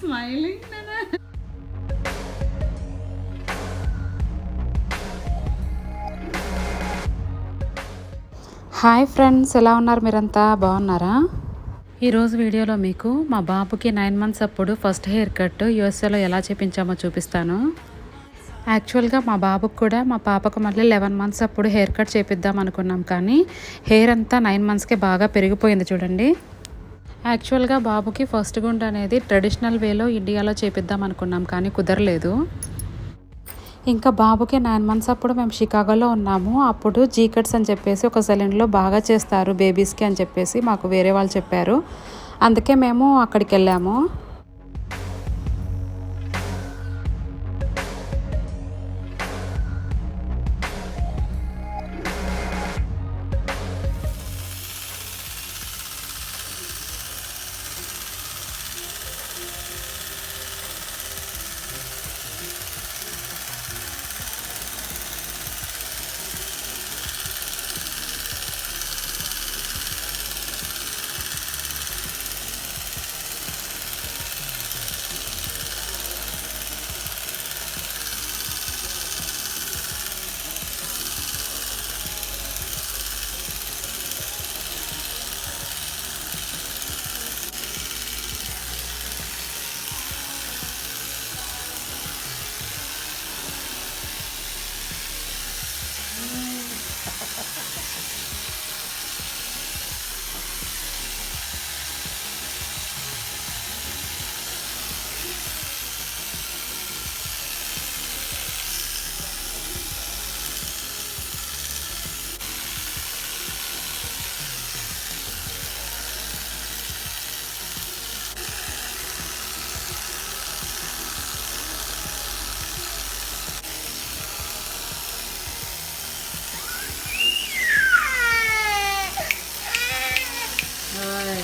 Smiling. Hi friends, ఎలా ఉన్నారు? మీరంతా బాగున్నారా? ఈరోజు వీడియోలో మీకు మా బాబుకి 9 మంత్స్ అప్పుడు ఫస్ట్ హెయిర్ కట్ యూఎస్ఏలో ఎలా చేపించామో చూపిస్తాను. యాక్చువల్గా మా బాబుకు కూడా మా పాపకు మళ్ళీ 11 మంత్స్ అప్పుడు హెయిర్ కట్ చేపిద్దాం అనుకున్నాం, కానీ హెయిర్ అంతా 9 మంత్స్కే బాగా పెరిగిపోయింది చూడండి. యాక్చువల్గా బాబుకి ఫస్ట్ గుండు అనేది ట్రెడిషనల్ వేలో ఇండియాలో చేపిద్దాం అనుకున్నాం, కానీ కుదరలేదు. ఇంకా బాబుకి 9 మంత్స్ అప్పుడు మేము షికాగోలో ఉన్నాము. అప్పుడు జీ కట్స్ అని చెప్పేసి ఒక సెలూన్లో బాగా చేస్తారు బేబీస్కి అని చెప్పేసి మాకు వేరే వాళ్ళు చెప్పారు. అందుకే మేము అక్కడికి వెళ్ళాము.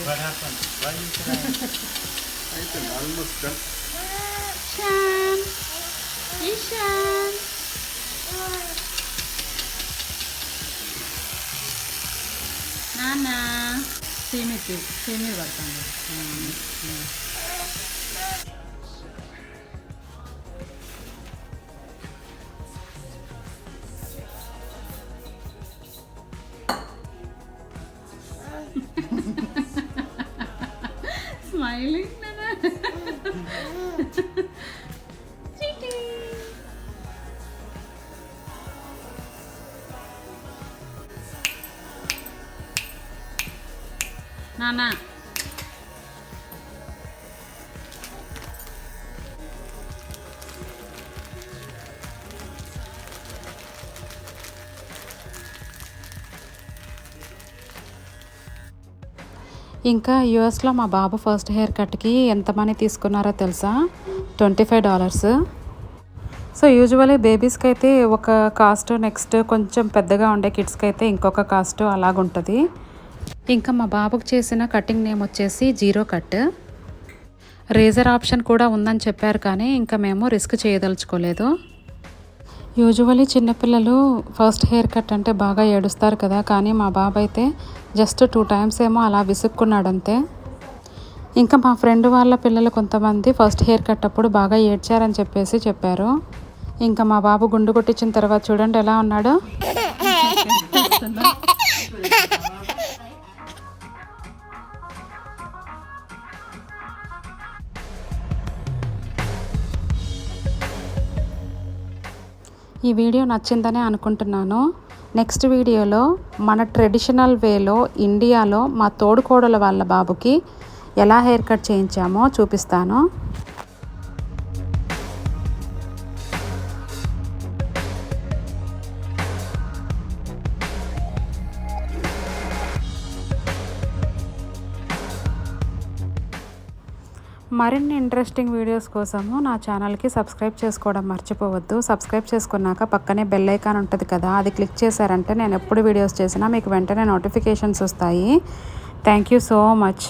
What happened? Why you crying? I think almost done. Ishan, Ishan. Nana. Semi పడతాను. Smiling, Nana. Nana. ఇంకా యూఎస్లో మా బాబు ఫస్ట్ హెయిర్ కట్కి ఎంత మనీ తీసుకున్నారో తెలుసా? $25. సో యూజువల్లీ బేబీస్కి అయితే ఒక కాస్ట్, నెక్స్ట్ కొంచెం పెద్దగా ఉండే కిడ్స్కి అయితే ఇంకొక కాస్ట్ అలాగుంటుంది. ఇంకా మా బాబుకి చేసిన కటింగ్ నేమ్ వచ్చేసి జీరో కట్. రేజర్ ఆప్షన్ కూడా ఉందని చెప్పారు, కానీ ఇంకా మేము రిస్క్ చేయదలుచుకోలేదు. యూజువల్లీ చిన్నపిల్లలు ఫస్ట్ హెయిర్ కట్ అంటే బాగా ఏడుస్తారు కదా, కానీ మా బాబు అయితే జస్ట్ 2 times ఏమో అలా విసుక్కున్నాడు అంతే. ఇంకా మా ఫ్రెండ్ వాళ్ళ పిల్లలు కొంతమంది ఫస్ట్ హెయిర్ కట్ అప్పుడు బాగా ఏడ్చారని చెప్పేసి చెప్పారు. ఇంకా మా బాబు గుండు కొట్టించిన తర్వాత చూడండి ఎలా ఉన్నాడు. ఈ వీడియో నచ్చిందనే అనుకుంటున్నాను. నెక్స్ట్ వీడియోలో మన ట్రెడిషనల్ వేలో ఇండియాలో మా తోడుకోడల వాళ్ళ బాబుకి ఎలా హెయిర్ కట్ చేయించామో చూపిస్తాను. మరిన్ని ఇంట్రెస్టింగ్ వీడియోస్ కోసము నా ఛానల్కి సబ్స్క్రైబ్ చేసుకోవడం మర్చిపోవద్దు. సబ్స్క్రైబ్ చేసుకున్నాక పక్కనే బెల్ ఐకాన్ ఉంటుంది కదా, అది క్లిక్ చేశారంటే నేను ఎప్పుడు వీడియోస్ చేసినా మీకు వెంటనే నోటిఫికేషన్స్ వస్తాయి. Thank you so much.